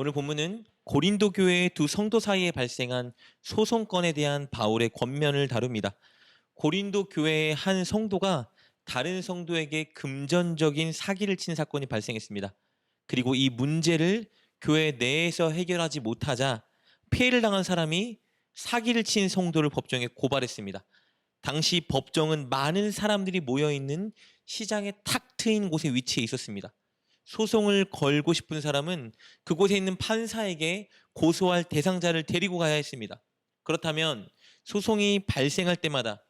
오늘 본문은 고린도 교회의 두 성도 사이에 발생한 소송건에 대한 바울의 권면을 다룹니다. 고린도 교회의 한 성도가 다른 성도에게 금전적인 사기를 친 사건이 발생했습니다. 그리고 이 문제를 교회 내에서 해결하지 못하자 피해를 당한 사람이 사기를 친 성도를 법정에 고발했습니다. 당시 법정은 많은 사람들이 모여있는 시장의 탁 트인 곳에 위치해 있었습니다. 소송을 걸고 싶은 사람은 그곳에 있는 판사에게 고소할 대상자를 데리고 가야 했습니다. 그렇다면 소송이 발생할 때마다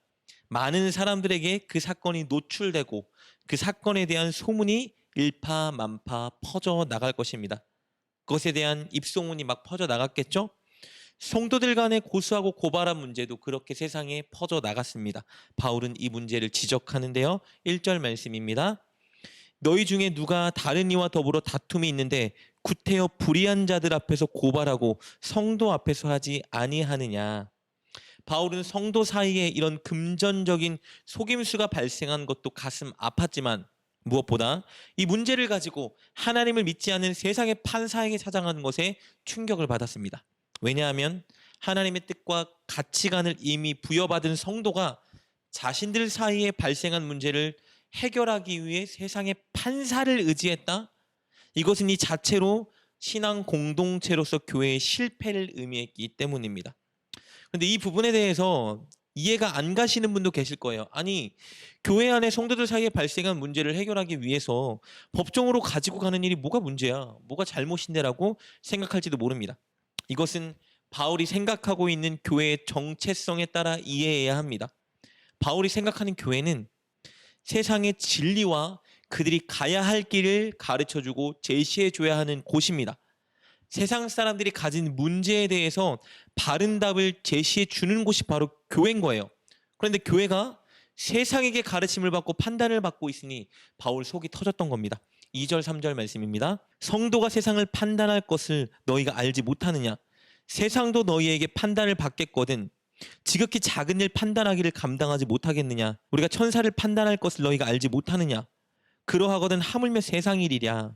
많은 사람들에게 그 사건이 노출되고 그 사건에 대한 소문이 일파만파 퍼져 나갈 것입니다. 그것에 대한 입소문이 막 퍼져 나갔겠죠? 성도들 간에 고소하고 고발한 문제도 그렇게 세상에 퍼져 나갔습니다. 바울은 이 문제를 지적하는데요. 1절 말씀입니다. 너희 중에 누가 다른 이와 더불어 다툼이 있는데 구태여 불의한 자들 앞에서 고발하고 성도 앞에서 하지 아니하느냐. 바울은 성도 사이에 이런 금전적인 속임수가 발생한 것도 가슴 아팠지만 무엇보다 이 문제를 가지고 하나님을 믿지 않는 세상의 판사에게 찾아가는 것에 충격을 받았습니다. 왜냐하면 하나님의 뜻과 가치관을 이미 부여받은 성도가 자신들 사이에 발생한 문제를 해결하기 위해 세상의 판사를 의지했다? 이것은 이 자체로 신앙 공동체로서 교회의 실패를 의미했기 때문입니다. 그런데 이 부분에 대해서 이해가 안 가시는 분도 계실 거예요. 아니, 교회 안에 성도들 사이에 발생한 문제를 해결하기 위해서 법정으로 가지고 가는 일이 뭐가 문제야? 뭐가 잘못인데라고 생각할지도 모릅니다. 이것은 바울이 생각하고 있는 교회의 정체성에 따라 이해해야 합니다. 바울이 생각하는 교회는 세상의 진리와 그들이 가야 할 길을 가르쳐주고 제시해줘야 하는 곳입니다. 세상 사람들이 가진 문제에 대해서 바른 답을 제시해 주는 곳이 바로 교회인 거예요. 그런데 교회가 세상에게 가르침을 받고 판단을 받고 있으니 바울 속이 터졌던 겁니다. 2절 3절 말씀입니다. 성도가 세상을 판단할 것을 너희가 알지 못하느냐. 세상도 너희에게 판단을 받겠거든 지극히 작은 일 판단하기를 감당하지 못하겠느냐. 우리가 천사를 판단할 것을 너희가 알지 못하느냐. 그러하거든 하물며 세상 일이랴.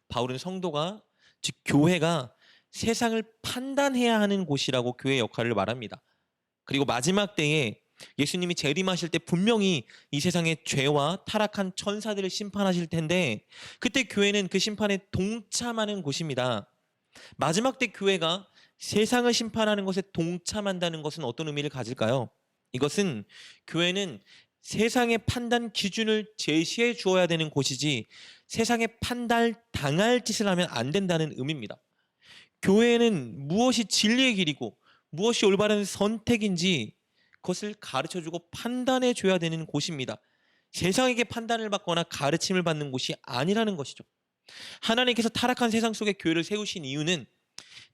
바울은 성도가 즉 교회가 세상을 판단해야 하는 곳이라고 교회의 역할을 말합니다. 그리고 마지막 때에 예수님이 재림하실 때 분명히 이 세상의 죄와 타락한 천사들을 심판하실 텐데 그때 교회는 그 심판에 동참하는 곳입니다. 마지막 때 교회가 세상을 심판하는 것에 동참한다는 것은 어떤 의미를 가질까요? 이것은 교회는 세상의 판단 기준을 제시해 주어야 되는 곳이지 세상에 판단당할 짓을 하면 안 된다는 의미입니다. 교회는 무엇이 진리의 길이고 무엇이 올바른 선택인지 그것을 가르쳐주고 판단해 줘야 되는 곳입니다. 세상에게 판단을 받거나 가르침을 받는 곳이 아니라는 것이죠. 하나님께서 타락한 세상 속에 교회를 세우신 이유는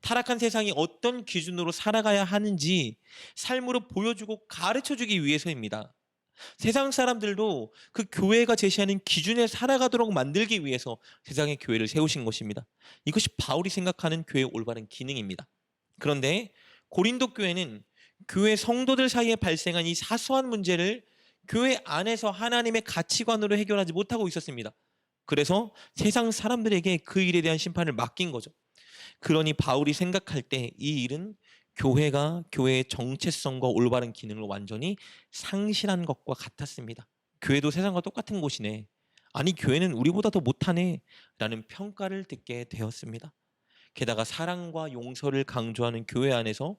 타락한 세상이 어떤 기준으로 살아가야 하는지 삶으로 보여주고 가르쳐주기 위해서입니다. 세상 사람들도 그 교회가 제시하는 기준에 살아가도록 만들기 위해서 세상의 교회를 세우신 것입니다. 이것이 바울이 생각하는 교회의 올바른 기능입니다. 그런데 고린도 교회는 교회 성도들 사이에 발생한 이 사소한 문제를 교회 안에서 하나님의 가치관으로 해결하지 못하고 있었습니다. 그래서 세상 사람들에게 그 일에 대한 심판을 맡긴 거죠. 그러니 바울이 생각할 때 이 일은 교회가 교회의 정체성과 올바른 기능을 완전히 상실한 것과 같았습니다. 교회도 세상과 똑같은 곳이네. 아니 교회는 우리보다 더 못하네 라는 평가를 듣게 되었습니다. 게다가 사랑과 용서를 강조하는 교회 안에서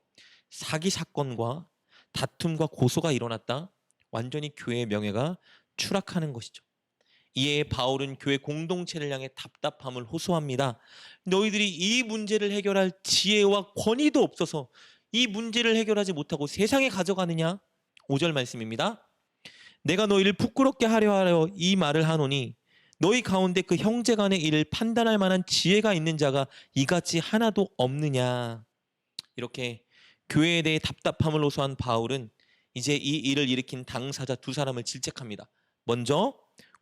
사기 사건과 다툼과 고소가 일어났다. 완전히 교회의 명예가 추락하는 것이죠. 이에 바울은 교회 공동체를 향해 답답함을 호소합니다. 너희들이 이 문제를 해결할 지혜와 권위도 없어서 이 문제를 해결하지 못하고 세상에 가져가느냐? 5절 말씀입니다. 내가 너희를 부끄럽게 하려 이 말을 하노니 너희 가운데 그 형제 간의 일을 판단할 만한 지혜가 있는 자가 이같이 하나도 없느냐. 이렇게 교회에 대해 답답함을 호소한 바울은 이제 이 일을 일으킨 당사자 두 사람을 질책합니다. 먼저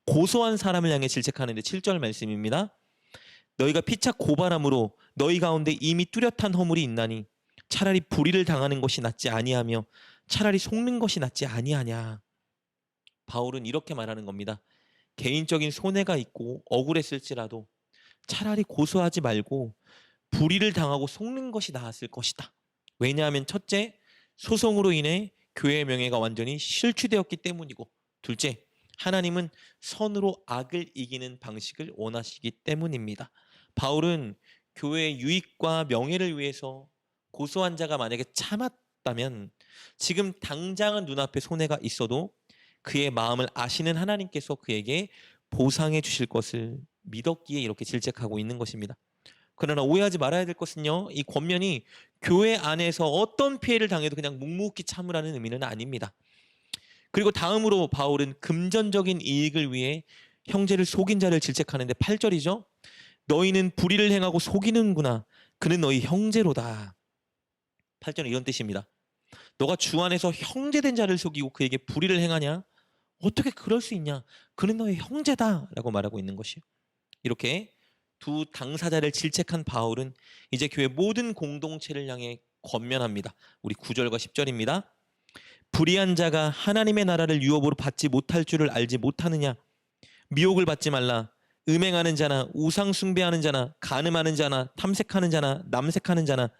고소한 사람을 향해 질책하는데 7절 말씀입니다. 너희가 피차 고발함으로 너희 가운데 이미 뚜렷한 허물이 있나니 차라리 불의를 당하는 것이 낫지 아니하며 차라리 속는 것이 낫지 아니하냐. 바울은 이렇게 말하는 겁니다. 개인적인 손해가 있고 억울했을지라도 차라리 고소하지 말고 불의를 당하고 속는 것이 나았을 것이다. 왜냐하면 첫째, 소송으로 인해 교회의 명예가 완전히 실추되었기 때문이고, 둘째, 하나님은 선으로 악을 이기는 방식을 원하시기 때문입니다. 바울은 교회의 유익과 명예를 위해서 고소한 자가 만약에 참았다면 지금 당장은 눈앞에 손해가 있어도 그의 마음을 아시는 하나님께서 그에게 보상해 주실 것을 믿었기에 이렇게 질책하고 있는 것입니다. 그러나 오해하지 말아야 될 것은요, 이 권면이 교회 안에서 어떤 피해를 당해도 그냥 묵묵히 참으라는 의미는 아닙니다. 그리고 다음으로 바울은 금전적인 이익을 위해 형제를 속인 자를 질책하는데 8절이죠. 너희는 불의를 행하고 속이는구나. 그는 너희 형제로다. 8절은 이런 뜻입니다. 너가 주 안에서 형제된 자를 속이고 그에게 불의를 행하냐? 어떻게 그럴 수 있냐? 그는 너의 형제다 라고 말하고 있는 것이요. 이렇게 두 당사자를 질책한 바울은 이제 교회 모든 공동체를 향해 권면합니다. 우리 9절과 10절입니다. 불의한 자가 하나님의 나라를 유업으로 받지 못할 줄을 알지 못하느냐? 미혹을 받지 말라. 음행하는 자나 우상 숭배하는 자나 간음하는 자나 탐색하는 자나 남색하는 자나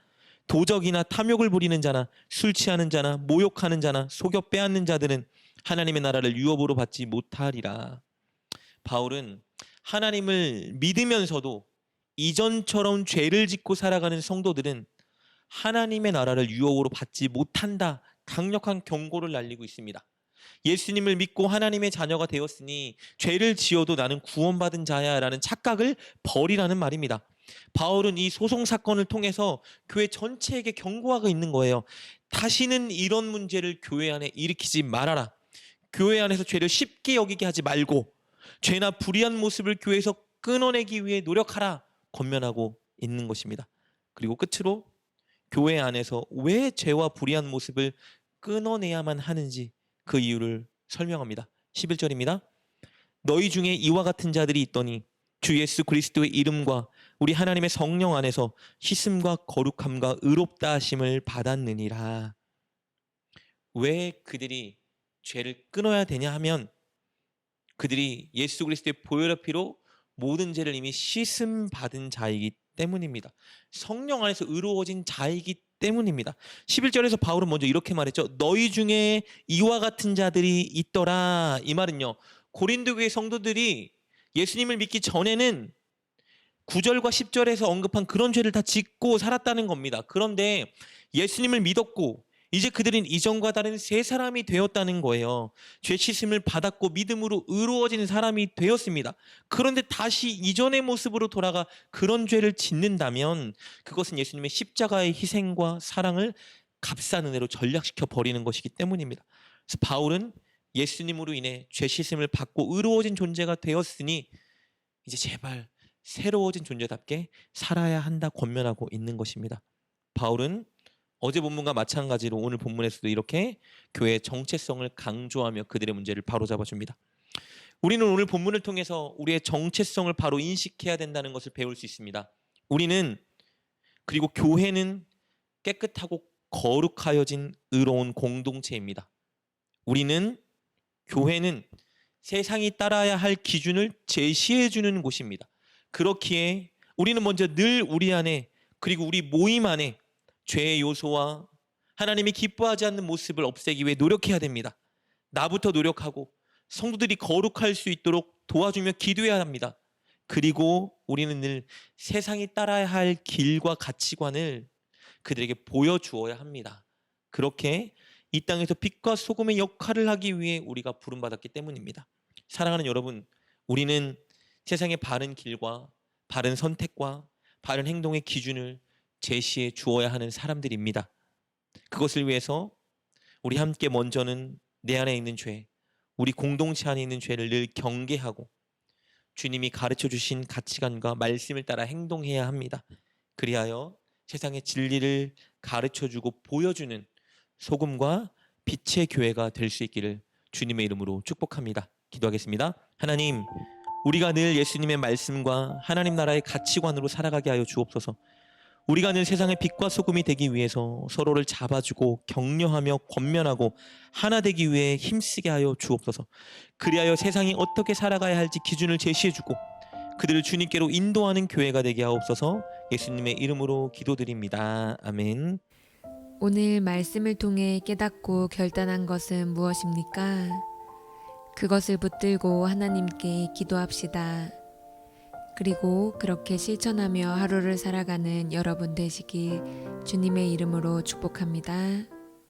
도적이나 탐욕을 부리는 자나 술 취하는 자나 모욕하는 자나 속여 빼앗는 자들은 하나님의 나라를 유업으로 받지 못하리라. 바울은 하나님을 믿으면서도 이전처럼 죄를 짓고 살아가는 성도들은 하나님의 나라를 유업으로 받지 못한다, 강력한 경고를 날리고 있습니다. 예수님을 믿고 하나님의 자녀가 되었으니 죄를 지어도 나는 구원받은 자야 라는 착각을 버리라는 말입니다. 바울은 이 소송 사건을 통해서 교회 전체에게 경고하고 있는 거예요. 다시는 이런 문제를 교회 안에 일으키지 말아라. 교회 안에서 죄를 쉽게 여기게 하지 말고 죄나 불의한 모습을 교회에서 끊어내기 위해 노력하라 권면하고 있는 것입니다. 그리고 끝으로 교회 안에서 왜 죄와 불의한 모습을 끊어내야만 하는지 그 이유를 설명합니다. 11절입니다. 너희 중에 이와 같은 자들이 있더니 주 예수 그리스도의 이름과 우리 하나님의 성령 안에서 씻음과 거룩함과 의롭다 하심을 받았느니라. 왜 그들이 죄를 끊어야 되냐 하면 그들이 예수 그리스도의 보혈의 피로 모든 죄를 이미 씻음 받은 자이기 때문입니다. 성령 안에서 의로워진 자이기 때문입니다. 11절에서 바울은 먼저 이렇게 말했죠. 너희 중에 이와 같은 자들이 있더라. 이 말은요, 고린도 교회 성도들이 예수님을 믿기 전에는 9절과 10절에서 언급한 그런 죄를 다 짓고 살았다는 겁니다. 그런데 예수님을 믿었고 이제 그들은 이전과 다른 새 사람이 되었다는 거예요. 죄 씻음을 받았고 믿음으로 의로워진 사람이 되었습니다. 그런데 다시 이전의 모습으로 돌아가 그런 죄를 짓는다면 그것은 예수님의 십자가의 희생과 사랑을 값싼 은혜로 전락시켜 버리는 것이기 때문입니다. 그래서 바울은 예수님으로 인해 죄 씻음을 받고 의로워진 존재가 되었으니 이제 제발 새로워진 존재답게 살아야 한다 권면하고 있는 것입니다. 바울은 어제 본문과 마찬가지로 오늘 본문에서도 이렇게 교회의 정체성을 강조하며 그들의 문제를 바로잡아 줍니다. 우리는 오늘 본문을 통해서 우리의 정체성을 바로 인식해야 된다는 것을 배울 수 있습니다. 우리는, 그리고 교회는 깨끗하고 거룩하여진 의로운 공동체입니다. 우리는, 교회는 세상이 따라야 할 기준을 제시해 주는 곳입니다. 그렇기에 우리는 먼저 늘 우리 안에, 그리고 우리 모임 안에 죄의 요소와 하나님이 기뻐하지 않는 모습을 없애기 위해 노력해야 됩니다. 나부터 노력하고 성도들이 거룩할 수 있도록 도와주며 기도해야 합니다. 그리고 우리는 늘 세상이 따라야 할 길과 가치관을 그들에게 보여주어야 합니다. 그렇게 이 땅에서 빛과 소금의 역할을 하기 위해 우리가 부름받았기 때문입니다. 사랑하는 여러분, 우리는 세상의 바른 길과 바른 선택과 바른 행동의 기준을 제시해 주어야 하는 사람들입니다. 그것을 위해서 우리 함께 먼저는 내 안에 있는 죄, 우리 공동체 안에 있는 죄를 늘 경계하고 주님이 가르쳐 주신 가치관과 말씀을 따라 행동해야 합니다. 그리하여 세상의 진리를 가르쳐 주고 보여주는 소금과 빛의 교회가 될 수 있기를 주님의 이름으로 축복합니다. 기도하겠습니다. 하나님, 우리가 늘 예수님의 말씀과 하나님 나라의 가치관으로 살아가게 하여 주옵소서. 우리가 늘 세상의 빛과 소금이 되기 위해서 서로를 잡아주고 격려하며 권면하고 하나 되기 위해 힘쓰게 하여 주옵소서. 그리하여 세상이 어떻게 살아가야 할지 기준을 제시해주고 그들을 주님께로 인도하는 교회가 되게 하옵소서. 예수님의 이름으로 기도드립니다. 아멘. 오늘 말씀을 통해 깨닫고 결단한 것은 무엇입니까? 그것을 붙들고 하나님께 기도합시다. 그리고 그렇게 실천하며 하루를 살아가는 여러분 되시길 주님의 이름으로 축복합니다.